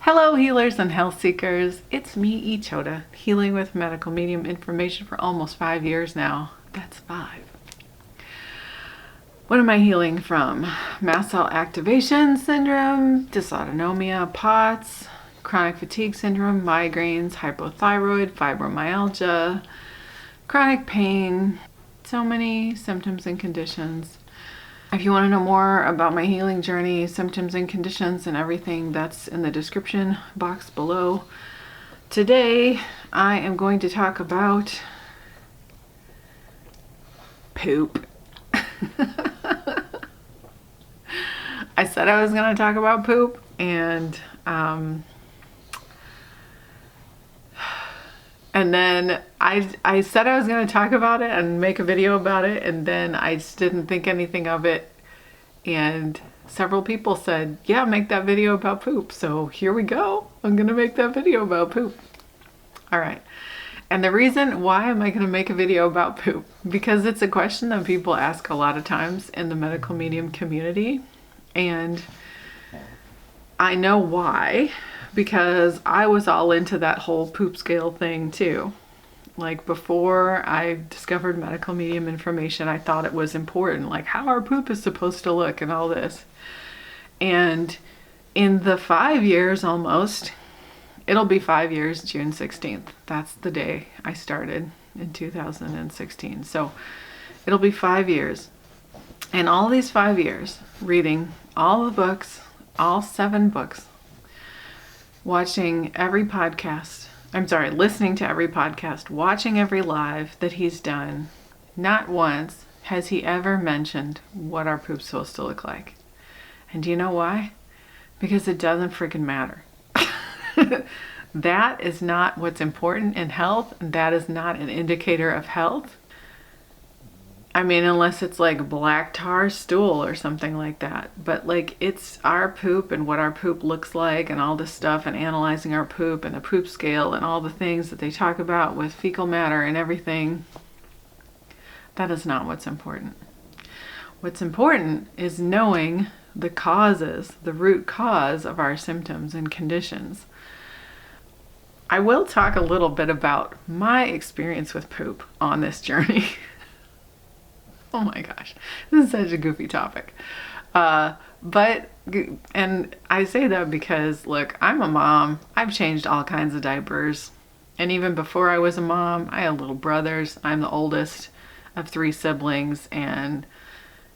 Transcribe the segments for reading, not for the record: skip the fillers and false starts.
Hello healers and health seekers, it's me Ichota, healing with medical medium information for almost 5 years now. That's 5. What am I healing from? Mast cell activation syndrome, dysautonomia, POTS, chronic fatigue syndrome, migraines, hypothyroid, fibromyalgia, chronic pain, so many symptoms and conditions. If you want to know more about my healing journey, symptoms and conditions and everything, that's in the description box below. Today, I am going to talk about poop. I said I was going to talk about poop, and then I said I was going to talk about it and make a video about it, and then I just didn't think anything of it. And several people said, yeah, make that video about poop. So here we go. I'm going to make that video about poop. All right. And the reason why am I going to make a video about poop? Because it's a question that people ask a lot of times in the medical medium community. And I know why. Because I was all into that whole poop scale thing too. Like before I discovered medical medium information, I thought it was important, like how our poop is supposed to look and all this. And in the 5 years almost, it'll be 5 years, June 16th. That's the day I started in 2016. So it'll be 5 years. And all these 5 years, reading all the books, all 7 books, watching every podcast, listening to every podcast, watching every live that he's done, not once has he ever mentioned what our poop's supposed to look like. And do you know why? Because it doesn't freaking matter. That is not what's important in health. That is not an indicator of health. I mean, unless it's like black tar stool or something like that. But like it's our poop and what our poop looks like and all this stuff and analyzing our poop and the poop scale and all the things that they talk about with fecal matter and everything. That is not what's important. What's important is knowing the causes, the root cause of our symptoms and conditions. I will talk a little bit about my experience with poop on this journey. Oh my gosh, this is such a goofy topic. And I say that because, look, I'm a mom. I've changed all kinds of diapers. And even before I was a mom, I had little brothers. I'm the oldest of 3 siblings. And,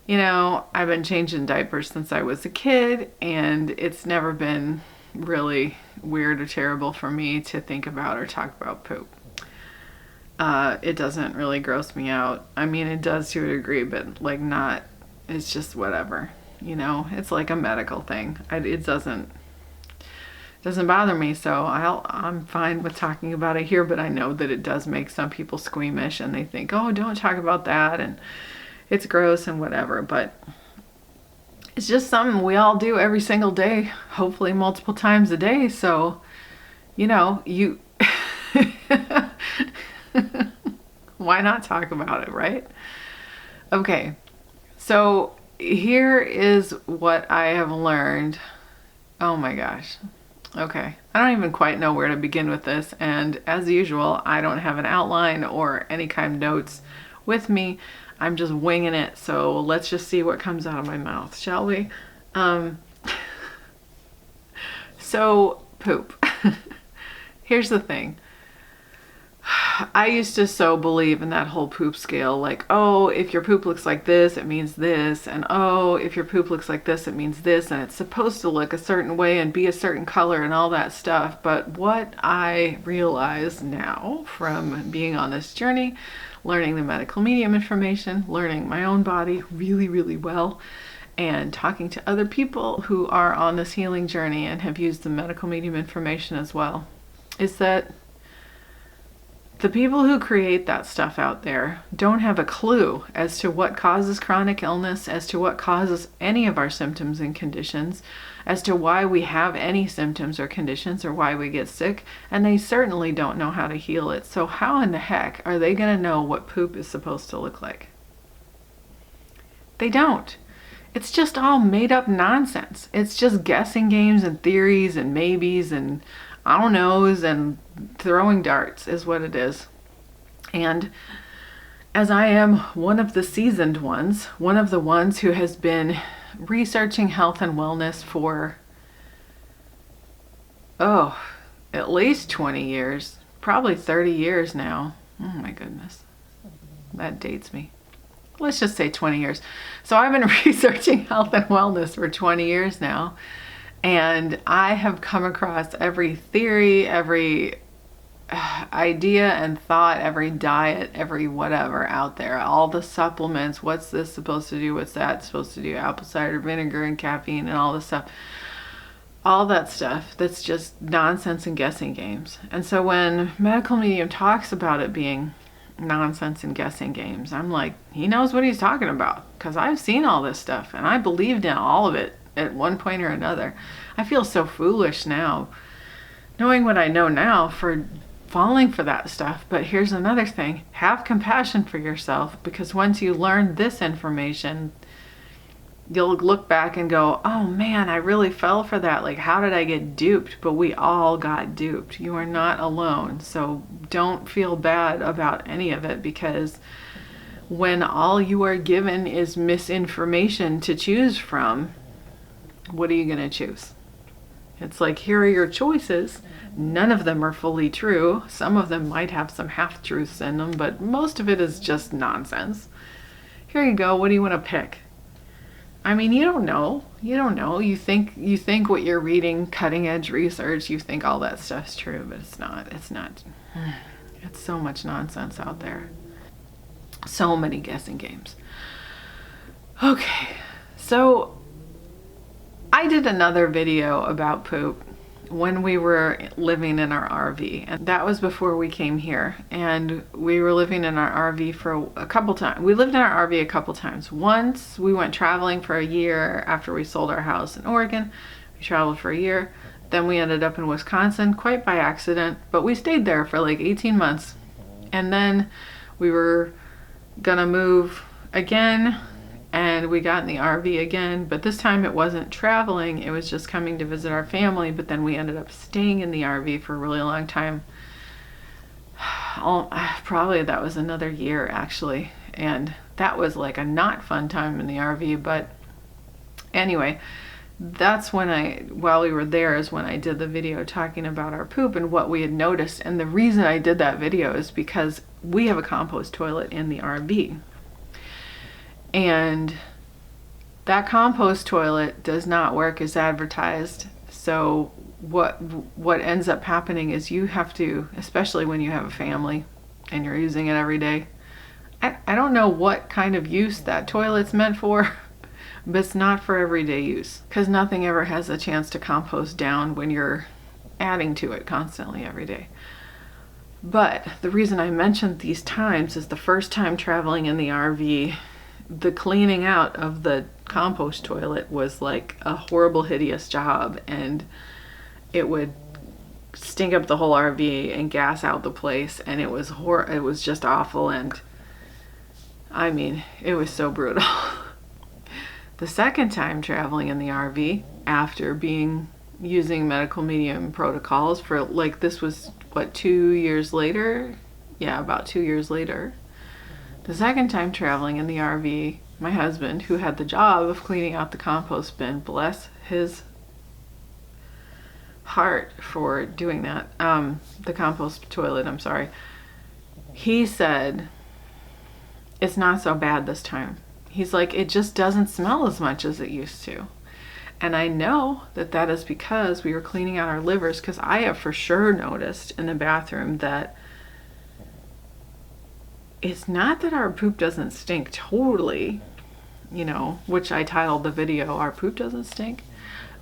you know, I've been changing diapers since I was a kid. And it's never been really weird or terrible for me to think about or talk about poop. It doesn't really gross me out. I mean, it does to a degree, but like not, it's just whatever, you know, it's like a medical thing. It doesn't bother me. So I'm fine with talking about it here, but I know that it does make some people squeamish and they think, oh, don't talk about that. And it's gross and whatever, but it's just something we all do every single day, hopefully multiple times a day. So, you know, why not talk about it, right? Okay, so here is what I have learned. Oh my gosh. Okay, I don't even quite know where to begin with this. And as usual, I don't have an outline or any kind of notes with me. I'm just winging it. So let's just see what comes out of my mouth, shall we? So poop. Here's the thing. I used to so believe in that whole poop scale, like, oh, if your poop looks like this, it means this, and oh, if your poop looks like this, it means this, and it's supposed to look a certain way and be a certain color and all that stuff. But what I realize now from being on this journey, learning the medical medium information, learning my own body really, really well, and talking to other people who are on this healing journey and have used the medical medium information as well, is that the people who create that stuff out there don't have a clue as to what causes chronic illness, as to what causes any of our symptoms and conditions, as to why we have any symptoms or conditions or why we get sick, and they certainly don't know how to heal it. So how in the heck are they going to know what poop is supposed to look like? They don't. It's just all made up nonsense. It's just guessing games and theories and maybes and I don't knows and throwing darts is what it is. And as I am one of the seasoned ones, one of the ones who has been researching health and wellness for, at least 20 years, probably 30 years now. Oh my goodness, that dates me. Let's just say 20 years. So I've been researching health and wellness for 20 years now. And I have come across every theory, every idea and thought, every diet, every whatever out there, all the supplements, what's this supposed to do, what's that supposed to do, apple cider vinegar and caffeine and all this stuff. All that stuff that's just nonsense and guessing games. And so when Medical Medium talks about it being nonsense and guessing games, I'm like, he knows what he's talking about, because I've seen all this stuff and I believed in all of it at one point or another. I feel so foolish now, knowing what I know now, for falling for that stuff. But here's another thing: have compassion for yourself, because once you learn this information, you'll look back and go, oh man, I really fell for that. Like, how did I get duped? But we all got duped. You are not alone. So don't feel bad about any of it, because when all you are given is misinformation to choose from, what are you going to choose? It's like, here are your choices. None of them are fully true. Some of them might have some half-truths in them, but most of it is just nonsense. Here you go. What do you want to pick? I mean, you don't know. You don't know. You think what you're reading, cutting edge research, you think all that stuff's true, but it's not. It's not. It's so much nonsense out there. So many guessing games. Okay, so I did another video about poop when we were living in our RV, and that was before we came here. And we were living in our RV for a couple times. We lived in our RV a couple times. Once we went traveling for a year after we sold our house in Oregon. We traveled for a year. Then we ended up in Wisconsin, quite by accident, but we stayed there for like 18 months. And then we were gonna move again, and we got in the RV again, but this time it wasn't traveling, it was just coming to visit our family. But then we ended up staying in the RV for a really long time. Probably that was another year actually, and that was like a not fun time in the RV. But anyway, that's when while we were there is when I did the video talking about our poop and what we had noticed. And the reason I did that video is because we have a compost toilet in the RV. And that compost toilet does not work as advertised. So what ends up happening is you have to, especially when you have a family and you're using it every day. I don't know what kind of use that toilet's meant for, but it's not for everyday use, because nothing ever has a chance to compost down when you're adding to it constantly every day. But the reason I mentioned these times is the first time traveling in the RV, the cleaning out of the compost toilet was like a horrible, hideous job, and it would stink up the whole RV and gas out the place, and it was it was just awful. And I mean, it was so brutal. The second time traveling in the RV, after using Medical Medium protocols for, like, this was what, 2 years later? Yeah, about 2 years later. The second time traveling in the RV, my husband, who had the job of cleaning out the compost bin, bless his heart for doing that, the compost toilet, I'm sorry, he said, it's not so bad this time. He's like, it just doesn't smell as much as it used to. And I know that that is because we were cleaning out our livers, because I have for sure noticed in the bathroom that it's not that our poop doesn't stink totally, you know, which I titled the video, Our Poop Doesn't Stink.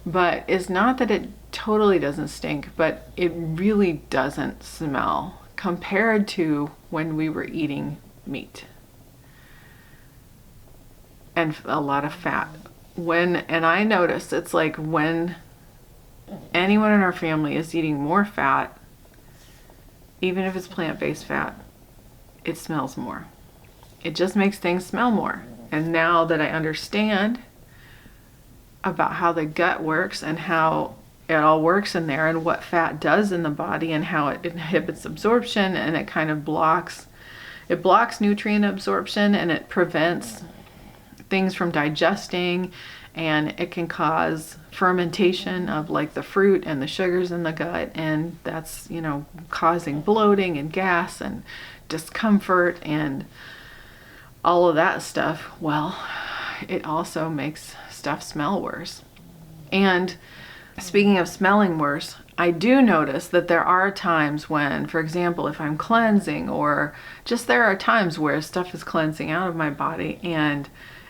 But it's not that it totally doesn't stink, but it really doesn't smell compared to when we were eating meat and a lot of fat. And I noticed it's like when anyone in our family is eating more fat, even if it's plant-based fat, it smells more. It just makes things smell more. And now that I understand about how the gut works and how it all works in there and what fat does in the body and how it inhibits absorption, and it kind of blocks nutrient absorption, and it prevents things from digesting, and it can cause fermentation of like the fruit and the sugars in the gut, and that's, you know, causing bloating and gas and discomfort and all of that stuff. Well, it also makes stuff smell worse. And speaking of smelling worse, I do notice that there are times when, for example, if I'm cleansing, or just there are times where stuff is cleansing out of my body, and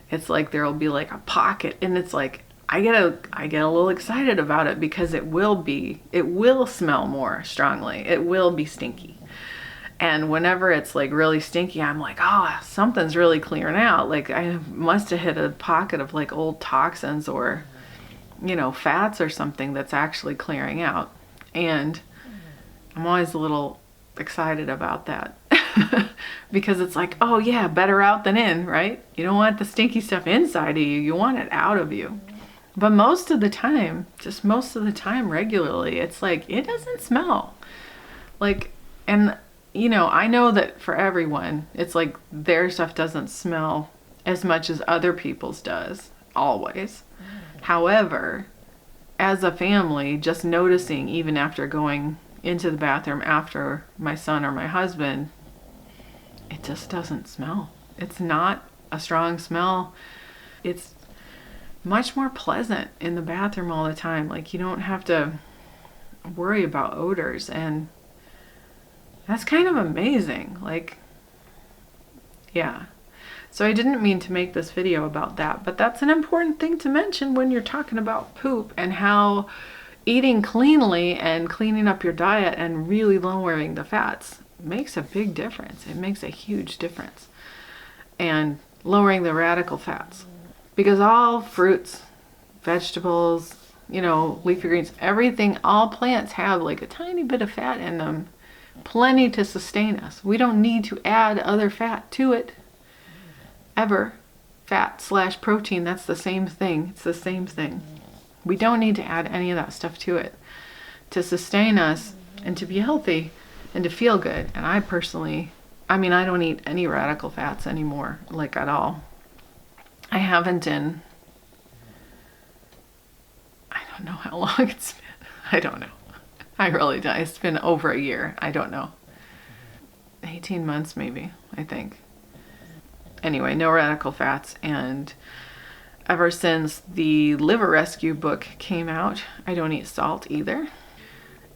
it's like there'll be like a pocket, and it's like I get a little excited about it because it will smell more strongly. It will be stinky. And whenever it's like really stinky, I'm like, oh, something's really clearing out. Like I must have hit a pocket of like old toxins or, you know, fats or something that's actually clearing out. And I'm always a little excited about that because it's like, oh yeah, better out than in, right? You don't want the stinky stuff inside of you. You want it out of you. But most of the time, regularly, it's like, it doesn't smell. Like, and you know, I know that for everyone, it's like their stuff doesn't smell as much as other people's does, always. However, as a family, just noticing, even after going into the bathroom after my son or my husband, it just doesn't smell. It's not a strong smell. It's much more pleasant in the bathroom all the time. Like you don't have to worry about odors, and that's kind of amazing. Like, yeah. So I didn't mean to make this video about that, but that's an important thing to mention when you're talking about poop, and how eating cleanly and cleaning up your diet and really lowering the fats makes a big difference. It makes a huge difference. And lowering the radical fats, because all fruits, vegetables, you know, leafy greens, everything, all plants have like a tiny bit of fat in them, plenty to sustain us. We don't need to add other fat to it ever. Fat/protein, that's the same thing. It's the same thing. We don't need to add any of that stuff to it to sustain us and to be healthy and to feel good. And I personally, I mean, I don't eat any radical fats anymore, like at all. I haven't in, I don't know how long it's been. I don't know. I really don't. It's been over a year. I don't know. 18 months maybe, I think. Anyway, no radical fats. And ever since the Liver Rescue book came out, I don't eat salt either.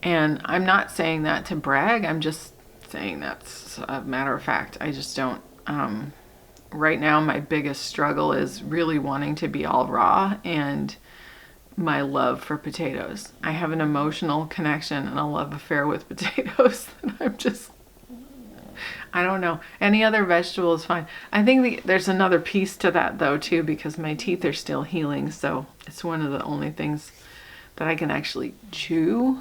And I'm not saying that to brag. I'm just saying that's a matter of fact. I just don't. Right now, my biggest struggle is really wanting to be all raw, and my love for potatoes. I have an emotional connection and a love affair with potatoes that I'm just, I don't know. Any other vegetable is fine. I think there's another piece to that though too, because my teeth are still healing. So it's one of the only things that I can actually chew,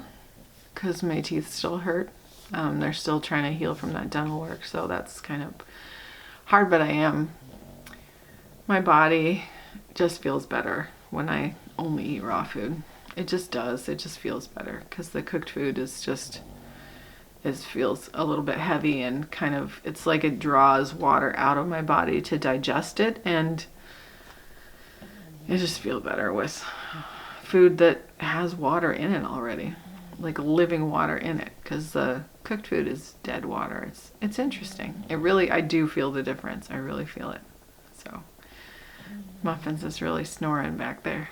because my teeth still hurt. They're still trying to heal from that dental work. So that's kind of hard, but my body just feels better when I only eat raw food. It just does. It just feels better, because the cooked food is just, it feels a little bit heavy, and kind of, it's like it draws water out of my body to digest it, and I just feel better with food that has water in it already, like living water in it, because the cooked food is dead water. It's interesting. It really, I do feel the difference. I really feel it. So Muffins is really snoring back there.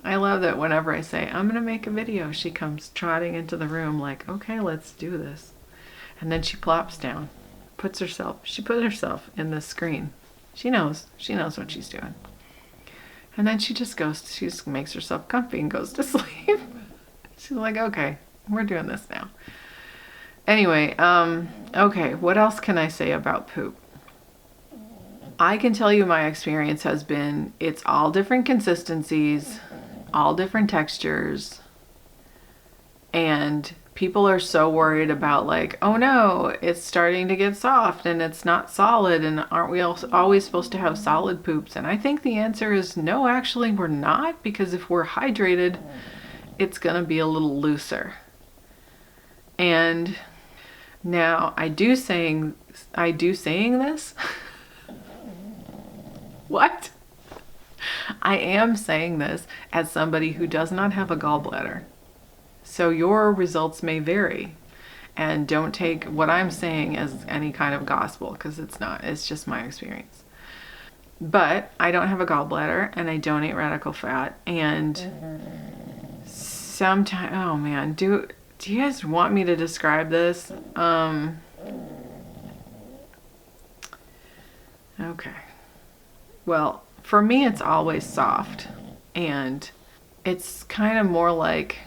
I love that whenever I say, I'm gonna make a video, she comes trotting into the room like, okay, let's do this. And then she plops down, she puts herself in the screen. She knows what she's doing. And then she just makes herself comfy and goes to sleep. She's like, okay, we're doing this now. Anyway, okay, what else can I say about poop? I can tell you my experience has been, it's all different consistencies, all different textures, and people are so worried about like, oh no, it's starting to get soft and it's not solid, and aren't we always supposed to have solid poops? And I think the answer is no, actually we're not, because if we're hydrated, it's gonna be a little looser. And now I do saying this. What? I am saying this as somebody who does not have a gallbladder. So your results may vary, and don't take what I'm saying as any kind of gospel, because it's not. It's just my experience. But I don't have a gallbladder, and I don't eat radical fat, and sometimes, oh man, do you guys want me to describe this? Okay. Well, for me, it's always soft, and it's kind of more like,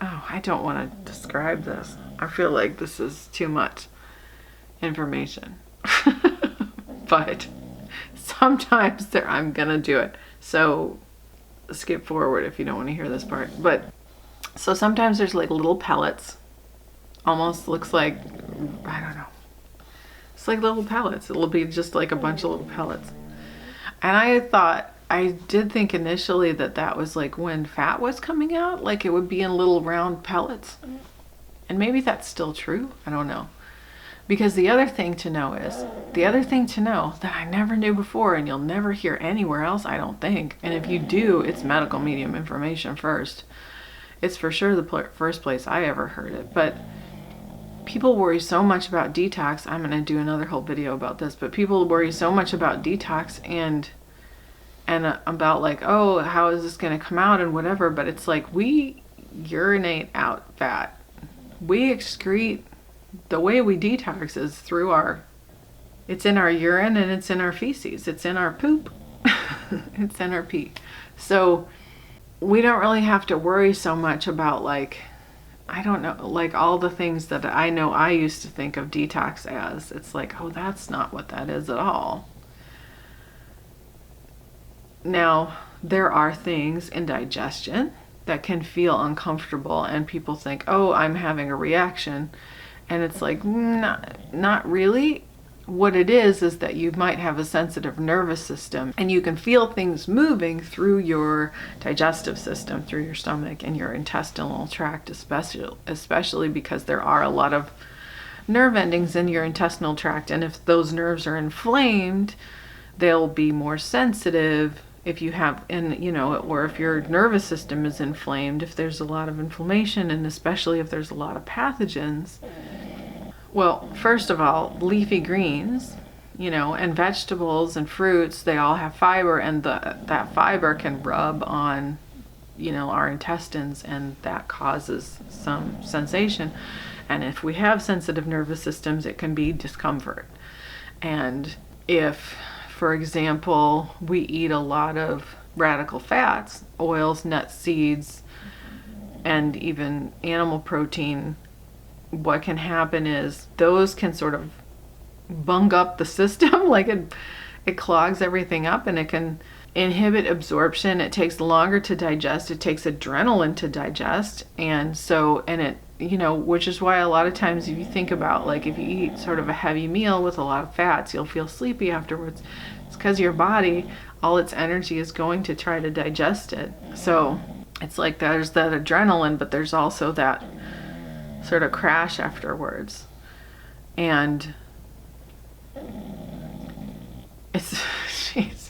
oh, I don't want to describe this. I feel like this is too much information. But sometimes I'm gonna do it. So skip forward if you don't want to hear this part. But so sometimes there's like little pellets. Almost looks like, I don't know. It's like little pellets. It'll be just like a bunch of little pellets. And I did think initially that was like when fat was coming out, like it would be in little round pellets. And maybe that's still true. I don't know. Because the other thing to know that I never knew before, and you'll never hear anywhere else, I don't think. And if you do, it's medical medium information first. It's for sure the first place I ever heard it. But people worry so much about detox. I'm going to do another whole video about this, but people worry so much about detox and about like, oh, how is this going to come out and whatever. But it's like, we urinate out fat. We excrete. The way we detox is through it's in our urine, and it's in our feces. It's in our poop. It's in our pee. So we don't really have to worry so much about like, I don't know, like all the things that I know I used to think of detox as. It's like, oh, that's not what that is at all. Now, there are things in digestion that can feel uncomfortable, and people think, oh, I'm having a reaction. And it's like, not really. What it is that you might have a sensitive nervous system, and you can feel things moving through your digestive system, through your stomach and your intestinal tract, especially because there are a lot of nerve endings in your intestinal tract. And if those nerves are inflamed, they'll be more sensitive. If you have, or if your nervous system is inflamed, if there's a lot of inflammation, and especially if there's a lot of pathogens. Well, first of all, leafy greens, and vegetables and fruits, they all have fiber, and that fiber can rub on, our intestines, and that causes some sensation. And if we have sensitive nervous systems, it can be discomfort. And if, for example, we eat a lot of radical fats, oils, nuts, seeds, and even animal protein, what can happen is those can sort of bung up the system. Like it clogs everything up, and it can inhibit absorption. It takes longer to digest. It takes adrenaline to digest. And it, which is why a lot of times if you think about, like, if you eat sort of a heavy meal with a lot of fats, you'll feel sleepy afterwards. It's because your body, all its energy is going to try to digest it. So it's like there's that adrenaline, but there's also that sort of crash afterwards. And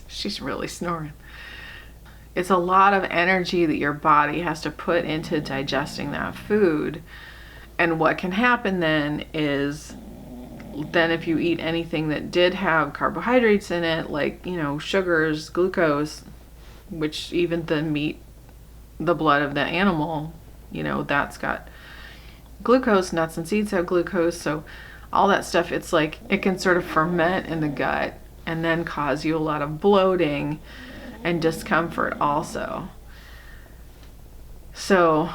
she's really snoring. It's a lot of energy that your body has to put into digesting that food. And what can happen then is, if you eat anything that did have carbohydrates in it, like, sugars, glucose, which even the blood of the animal, that's got glucose. Nuts and seeds have glucose. So all that stuff, it's like it can sort of ferment in the gut and then cause you a lot of bloating and discomfort also. So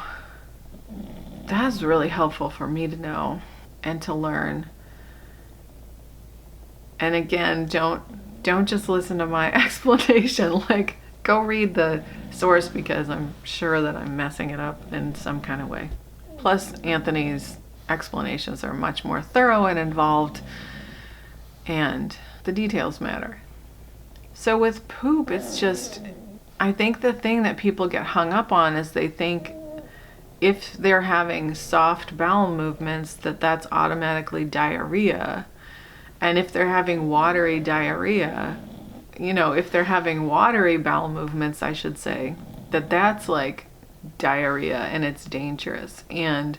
that's really helpful for me to know and to learn. And again, don't just listen to my explanation. Like, Go read the source because I'm sure that I'm messing it up in some kind of way. Plus, Anthony's explanations are much more thorough and involved, and the details matter. So with poop, it's just, I think the thing that people get hung up on is they think if they're having soft bowel movements, that's automatically diarrhea. And if they're having watery diarrhea, if they're having watery bowel movements, I should say, that's like diarrhea and it's dangerous. And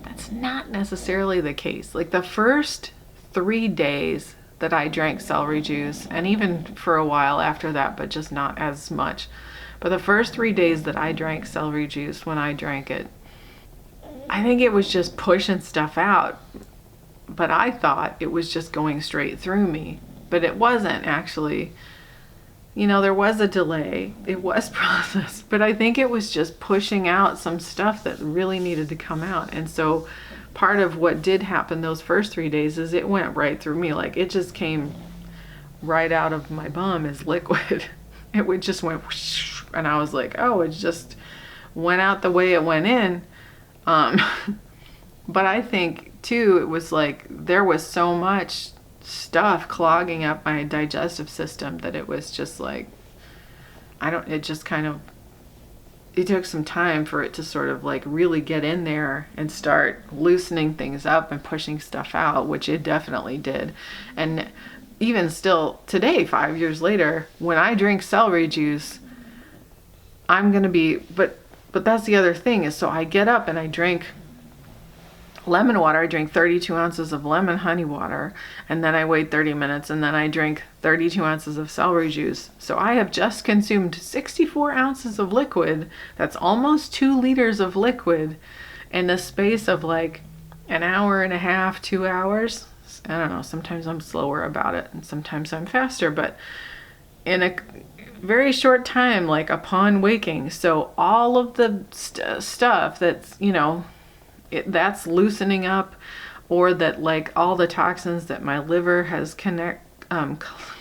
that's not necessarily the case. Like the first 3 days that I drank celery juice, and even for a while after that, but just not as much. But the first 3 days that I drank celery juice, when I drank it, I think it was just pushing stuff out. But I thought it was just going straight through me. But it wasn't actually. There was a delay. It was processed. But I think it was just pushing out some stuff that really needed to come out. And so part of what did happen those first 3 days is it went right through me. Like it just came right out of my bum as liquid. It just went whoosh, and I was like, oh, it just went out the way it went in. But I think too, it was like there was so much stuff clogging up my digestive system that it was just like, it took some time for it to sort of like really get in there and start loosening things up and pushing stuff out, which it definitely did. And even still today, 5 years later, when I drink celery juice, I'm going to be, but that's the other thing is, so I get up and I drink lemon water. I drink 32 ounces of lemon honey water, and then I wait 30 minutes, and then I drink 32 ounces of celery juice. So I have just consumed 64 ounces of liquid. That's almost 2 liters of liquid in the space of like an hour and a half, 2 hours. I don't know, sometimes I'm slower about it and sometimes I'm faster, but in a very short time, like upon waking. So all of the stuff that's, that's loosening up, or that like all the toxins that my liver has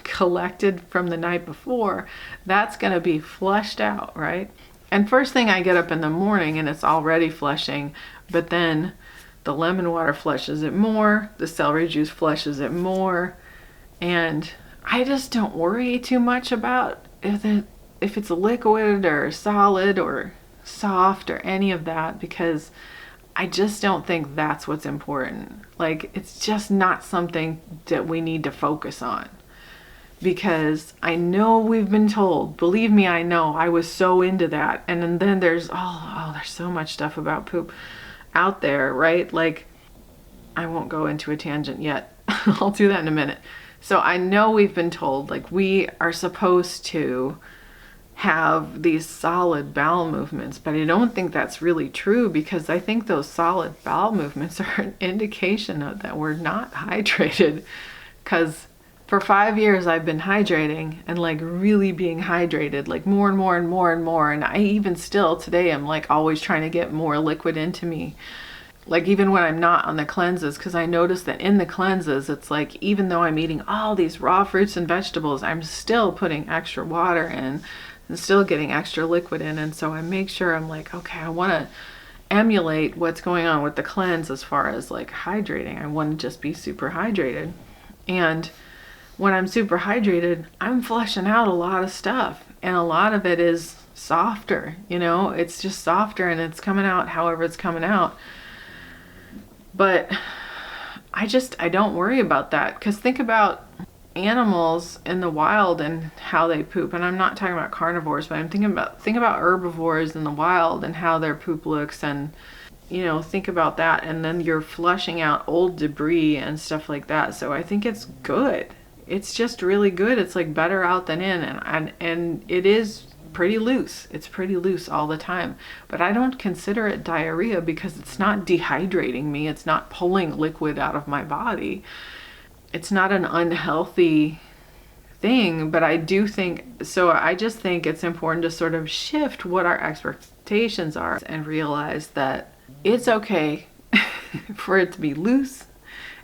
collected from the night before, that's going to be flushed out, right? And first thing I get up in the morning and it's already flushing, but then the lemon water flushes it more, the celery juice flushes it more, and I just don't worry too much about if it's liquid or solid or soft or any of that, because I just don't think that's what's important. Like, it's just not something that we need to focus on, because I know we've been told, believe me, I know, I was so into that. And then there's there's so much stuff about poop out there, right? Like, I won't go into a tangent yet. I'll do that in a minute. So I know we've been told, like, we are supposed to have these solid bowel movements, but I don't think that's really true, because I think those solid bowel movements are an indication of that we're not hydrated. Because for 5 years I've been hydrating and like really being hydrated, like more and more and more and more. And I even still today, I'm like always trying to get more liquid into me. Like even when I'm not on the cleanses, because I notice that in the cleanses, it's like, even though I'm eating all these raw fruits and vegetables, I'm still putting extra water in and still getting extra liquid in. And so I make sure I'm like, okay, I want to emulate what's going on with the cleanse as far as like hydrating. I want to just be super hydrated. And when I'm super hydrated, I'm flushing out a lot of stuff, and a lot of it is softer, it's just softer and it's coming out however it's coming out. But I don't worry about that, because think about animals in the wild and how they poop. And I'm not talking about carnivores, but I'm think about herbivores in the wild and how their poop looks, and think about that. And then you're flushing out old debris and stuff like that. So I think it's good. It's just really good. It's like better out than in, and it is pretty loose. It's pretty loose all the time. But I don't consider it diarrhea, because it's not dehydrating me. It's not pulling liquid out of my body. It's not an unhealthy thing, but I do think, so I just think it's important to sort of shift what our expectations are and realize that it's okay for it to be loose.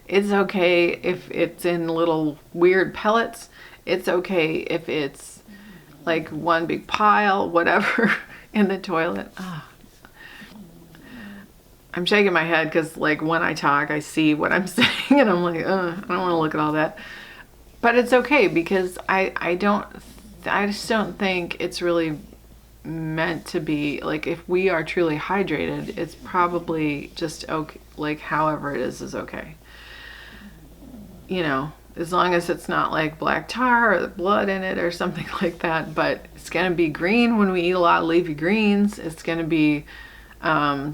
It's okay if it's in little weird pellets. It's okay if it's like one big pile, whatever, in the toilet. Oh. I'm shaking my head because like when I talk, I see what I'm saying and I'm like, I don't want to look at all that. But it's okay because I just don't think it's really meant to be like, if we are truly hydrated, it's probably just okay, like however it is okay. You know, as long as it's not like black tar or the blood in it or something like that. But it's going to be green when we eat a lot of leafy greens. It's going to be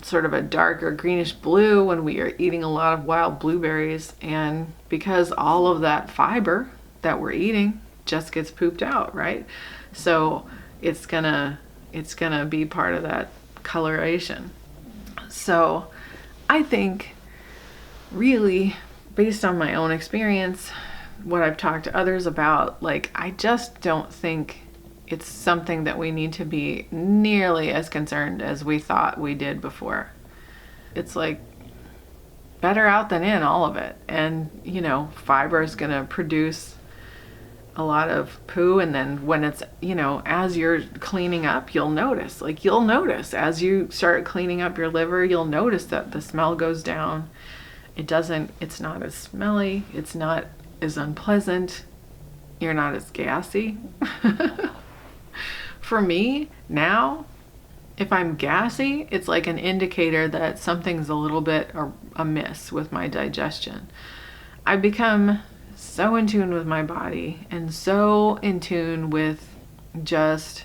sort of a darker greenish blue when we are eating a lot of wild blueberries. And because all of that fiber that we're eating just gets pooped out, right? So it's gonna be part of that coloration. So I think really, based on my own experience, what I've talked to others about, like, I just don't think it's something that we need to be nearly as concerned as we thought we did before. It's like better out than in, all of it. And, you know, fiber is going to produce a lot of poo. And then when it's, you know, as you're cleaning up, you'll notice as you start cleaning up your liver, you'll notice that the smell goes down. It's not as smelly. It's not as unpleasant. You're not as gassy. For me, now, if I'm gassy, it's like an indicator that something's a little bit amiss with my digestion. I've become so in tune with my body and so in tune with just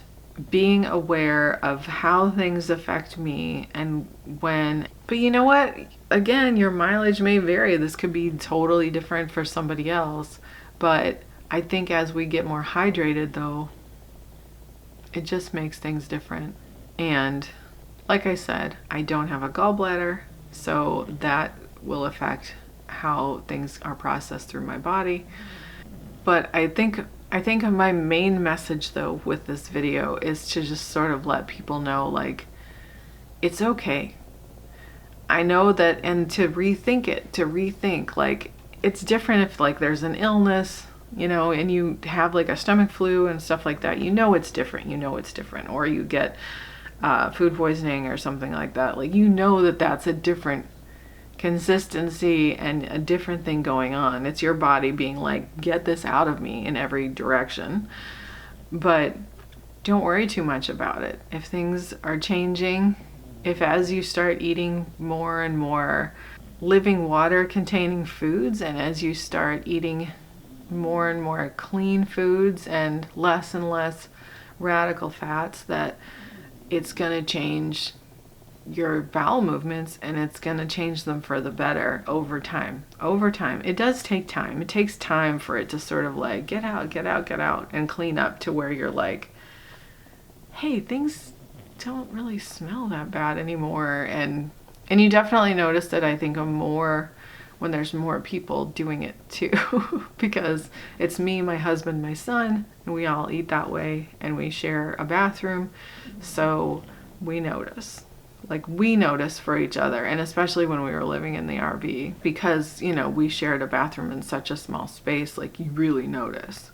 being aware of how things affect me and when. But you know what? Again, your mileage may vary. This could be totally different for somebody else. But I think as we get more hydrated, though, it just makes things different. And like I said, I don't have a gallbladder, so that will affect how things are processed through my body. But I think my main message though with this video is to just sort of let people know, like, it's okay. I know that, and to rethink, like, it's different if like there's an illness, you know, and you have like a stomach flu and stuff like that, you know it's different, or you get food poisoning or something like that. Like, you know that that's a different consistency and a different thing going on. It's your body being like, get this out of me in every direction. But don't worry too much about it. If things are changing, if as you start eating more and more living water containing foods, and as you start eating more and more clean foods and less radical fats, that it's going to change your bowel movements, and it's going to change them for the better over time. It does take time. It takes time for it to sort of like get out and clean up to where you're like, hey, things don't really smell that bad anymore. And you definitely notice that, I think, more when there's more people doing it too, because it's me, my husband, my son, and we all eat that way, and we share a bathroom. So we notice for each other, and especially when we were living in the RV, because, you know, we shared a bathroom in such a small space, like, you really notice.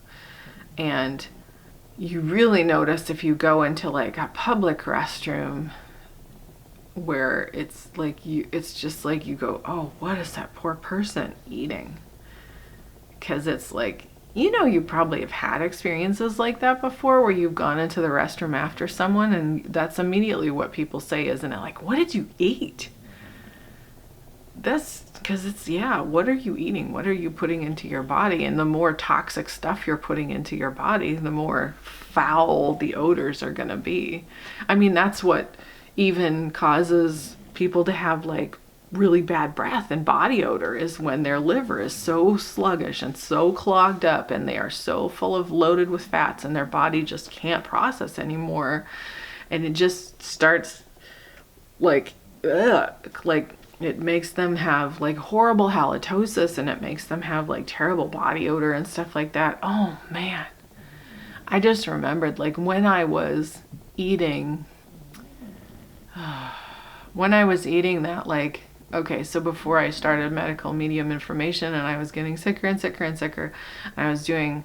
And you really notice if you go into like a public restroom where it's just like you go, oh, what is that poor person eating? Because it's like, you know, you probably have had experiences like that before, where you've gone into the restroom after someone, and that's immediately what people say, isn't it? Like, what did you eat? That's because it's, yeah, what are you eating? What are you putting into your body? And the more toxic stuff you're putting into your body, the more foul the odors are going to be. I mean, that's what even causes people to have like really bad breath and body odor, is when their liver is so sluggish and so clogged up, and they are so loaded with fats, and their body just can't process anymore. And it just starts like, it makes them have like horrible halitosis, and it makes them have like terrible body odor and stuff like that. Oh man. I just remembered, like, when I was eating that, like, okay, so before I started medical medium information, and I was getting sicker and sicker and sicker, and I was doing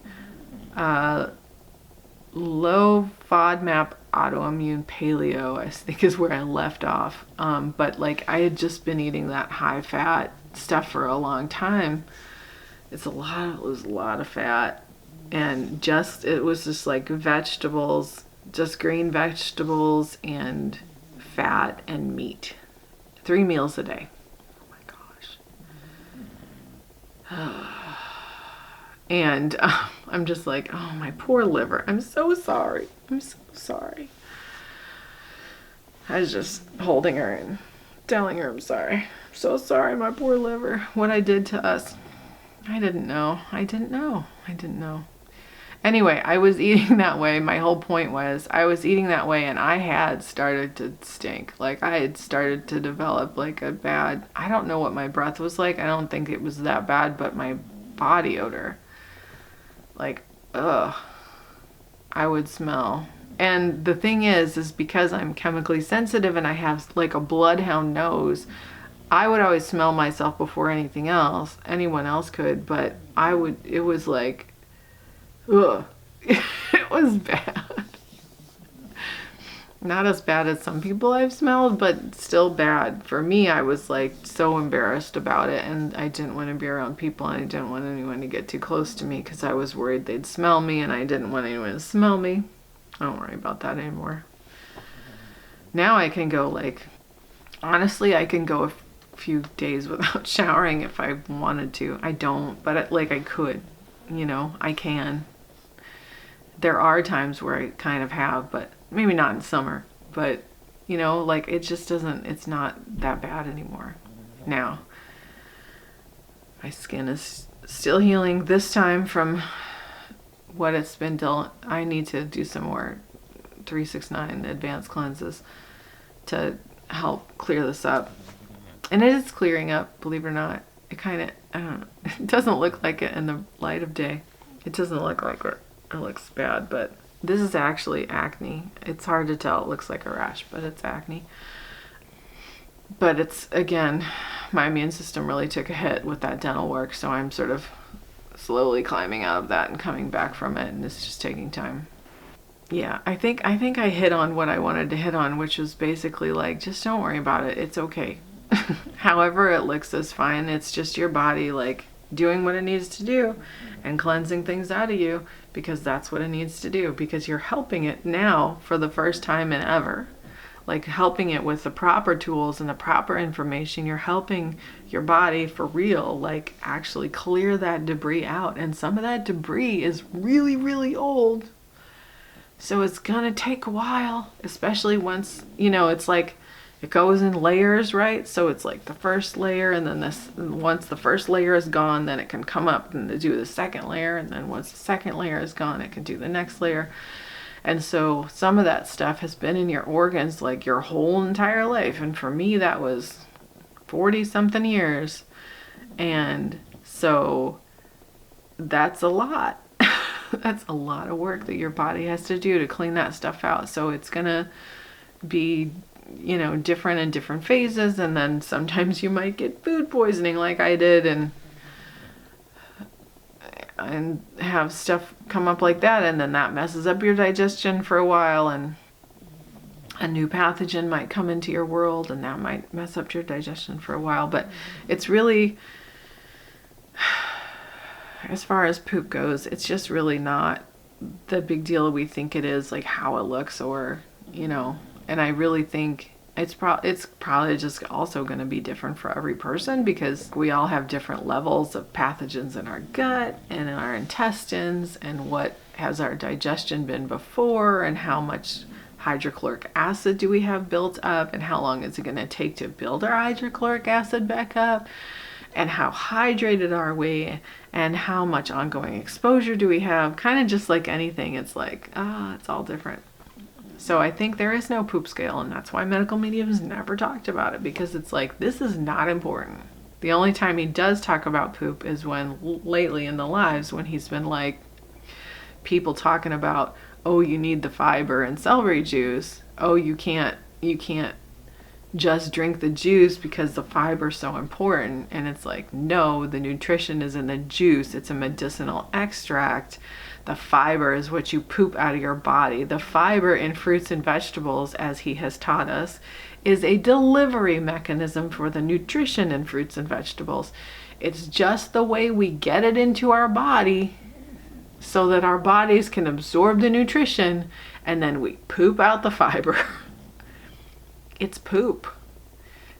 low FODMAP autoimmune paleo, I think is where I left off. But like I had just been eating that high fat stuff for a long time. It was a lot of fat, and it was just like vegetables, just green vegetables and fat and meat. 3 meals a day. Oh my gosh. And I'm just like, oh, my poor liver. I'm so sorry. I'm so sorry. I was just holding her and telling her I'm sorry. I'm so sorry, my poor liver. What I did to us. I didn't know. Anyway, I was eating that way. My whole point was I was eating that way, and I had started to stink. Like I had started to develop like a bad, I don't know what my breath was like. I don't think it was that bad, but my body odor, like, ugh, I would smell. And the thing is because I'm chemically sensitive and I have like a bloodhound nose, I would always smell myself before anything else. Anyone else could, but it was like, ugh. It was bad. Not as bad as some people I've smelled, but still bad. For me, I was like so embarrassed about it, and I didn't want to be around people, and I didn't want anyone to get too close to me because I was worried they'd smell me, and I didn't want anyone to smell me. I don't worry about that anymore. Now I can go like, honestly, I can go a few days without showering if I wanted to. I don't, but I could, I can. There are times where I kind of have, but maybe not in summer, but like it's not that bad anymore. Now, my skin is still healing this time from what it's been dealt. I need to do some more 369 advanced cleanses to help clear this up. And it is clearing up, believe it or not. It kind of, I don't know, it doesn't look like it in the light of day. It doesn't look like it. It looks bad, but this is actually acne. It's hard to tell. It looks like a rash, but it's acne. But it's, again, my immune system really took a hit with that dental work, so I'm sort of slowly climbing out of that and coming back from it, and it's just taking time. Yeah, I think I hit on what I wanted to hit on, which was basically like, just don't worry about it. It's okay. However it looks is fine. It's just your body like doing what it needs to do and cleansing things out of you, because that's what it needs to do, because you're helping it now for the first time in ever. Like helping it with the proper tools and the proper information. You're helping your body for real, like actually clear that debris out. And some of that debris is really, really old. So it's gonna take a while, especially once, it's like it goes in layers, right? So it's like the first layer, and then once the first layer is gone, then it can come up and do the second layer, and then once the second layer is gone, it can do the next layer. And so some of that stuff has been in your organs like your whole entire life. And for me, that was 40 something years. And so that's a lot. That's a lot of work that your body has to do to clean that stuff out. So it's gonna be, different in different phases. And then sometimes you might get food poisoning like I did, and have stuff come up like that, and then that messes up your digestion for a while, and a new pathogen might come into your world, and that might mess up your digestion for a while. But it's really, as far as poop goes, it's just really not the big deal we think it is, like how it looks, or and I really think it's probably just also going to be different for every person, because we all have different levels of pathogens in our gut and in our intestines, and what has our digestion been before, and how much hydrochloric acid do we have built up, and how long is it going to take to build our hydrochloric acid back up, and how hydrated are we, and how much ongoing exposure do we have. Kind of just like anything, it's like, it's all different. So I think there is no poop scale, and that's why medical mediums never talked about it, because it's like, this is not important. The only time he does talk about poop is when lately in the lives, when he's been like, people talking about, oh, you need the fiber in celery juice. Oh, you can't just drink the juice because the fiber's so important. And it's like, no, the nutrition is in the juice. It's a medicinal extract The fiber is what you poop out of your body. The fiber in fruits and vegetables, as he has taught us, is a delivery mechanism for the nutrition in fruits and vegetables. It's just the way we get it into our body so that our bodies can absorb the nutrition, and then we poop out the fiber. It's poop.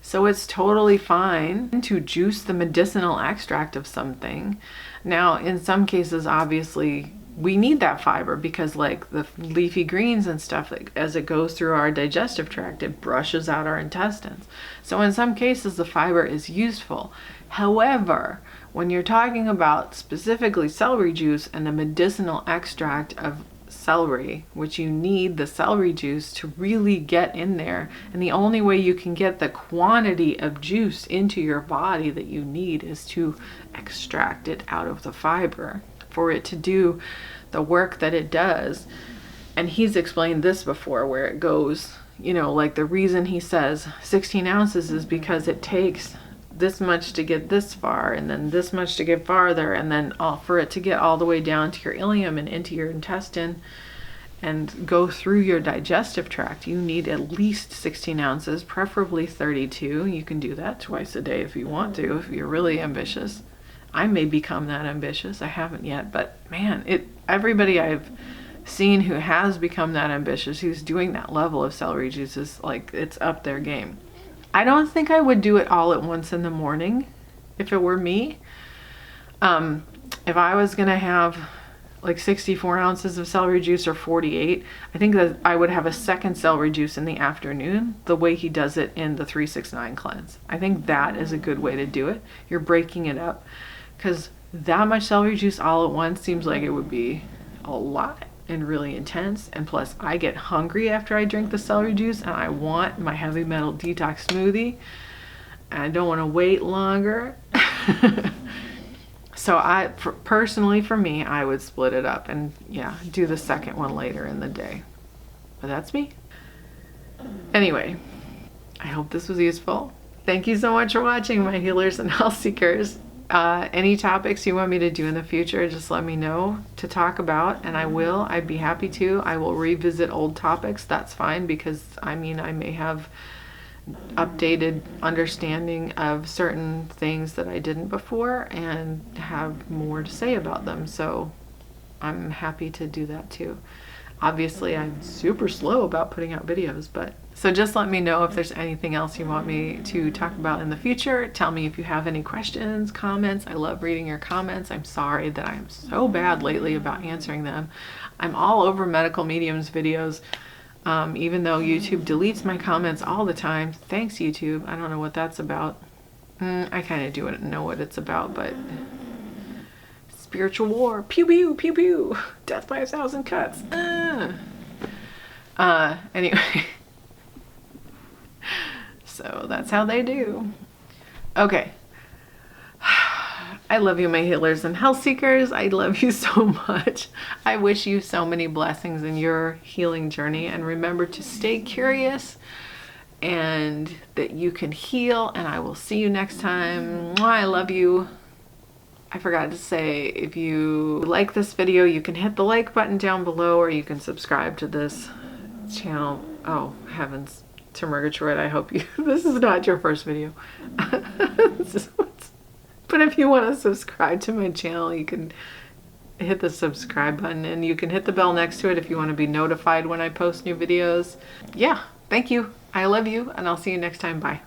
So it's totally fine to juice the medicinal extract of something. Now, in some cases, obviously, we need that fiber because like the leafy greens and stuff, like, as it goes through our digestive tract, it brushes out our intestines. So in some cases, the fiber is useful. However, when you're talking about specifically celery juice and the medicinal extract of celery, which you need the celery juice to really get in there, and the only way you can get the quantity of juice into your body that you need is to extract it out of the fiber for it to do the work that it does. And he's explained this before, where it goes, you know, like the reason he says 16 ounces is because it takes this much to get this far, and then this much to get farther, and then for it to get all the way down to your ileum and into your intestine and go through your digestive tract, you need at least 16 ounces, preferably 32. You can do that twice a day if you want to, if you're really ambitious. I may become that ambitious. I haven't yet, but man, everybody I've seen who has become that ambitious, who's doing that level of celery juice, is like, it's up their game. I don't think I would do it all at once in the morning if it were me. If I was gonna have like 64 ounces of celery juice or 48, I think that I would have a second celery juice in the afternoon, the way he does it in the 369 cleanse. I think that is a good way to do it. You're breaking it up, because that much celery juice all at once seems like it would be a lot and really intense. And plus, I get hungry after I drink the celery juice, and I want my heavy metal detox smoothie, and I don't want to wait longer. So personally, for me, I would split it up and do the second one later in the day. But that's me. Anyway, I hope this was useful. Thank you so much for watching, my healers and health seekers. Any topics you want me to do in the future, just let me know to talk about, and I will. I'd be happy to. I will revisit old topics. That's fine, because I mean, I may have updated understanding of certain things that I didn't before and have more to say about them. So I'm happy to do that too. Obviously, I'm super slow about putting out videos, but so just let me know if there's anything else you want me to talk about in the future. Tell me if you have any questions, comments. I love reading your comments. I'm sorry that I'm so bad lately about answering them. I'm all over Medical Mediums videos, even though YouTube deletes my comments all the time. Thanks, YouTube. I don't know what that's about. I kind of do know what it's about, but spiritual war, pew pew pew pew, death by 1,000 cuts. Anyway, so that's how they do. Okay, I love you, my healers and health seekers. I love you so much. I wish you so many blessings in your healing journey, and remember to stay curious and that you can heal, and I will see you next time. Mwah, I love you. I forgot to say, if you like this video, you can hit the like button down below, or you can subscribe to this channel. Oh, heavens to Murgatroyd, I hope this is not your first video. But if you want to subscribe to my channel, you can hit the subscribe button, and you can hit the bell next to it if you want to be notified when I post new videos. Yeah, thank you. I love you, and I'll see you next time. Bye.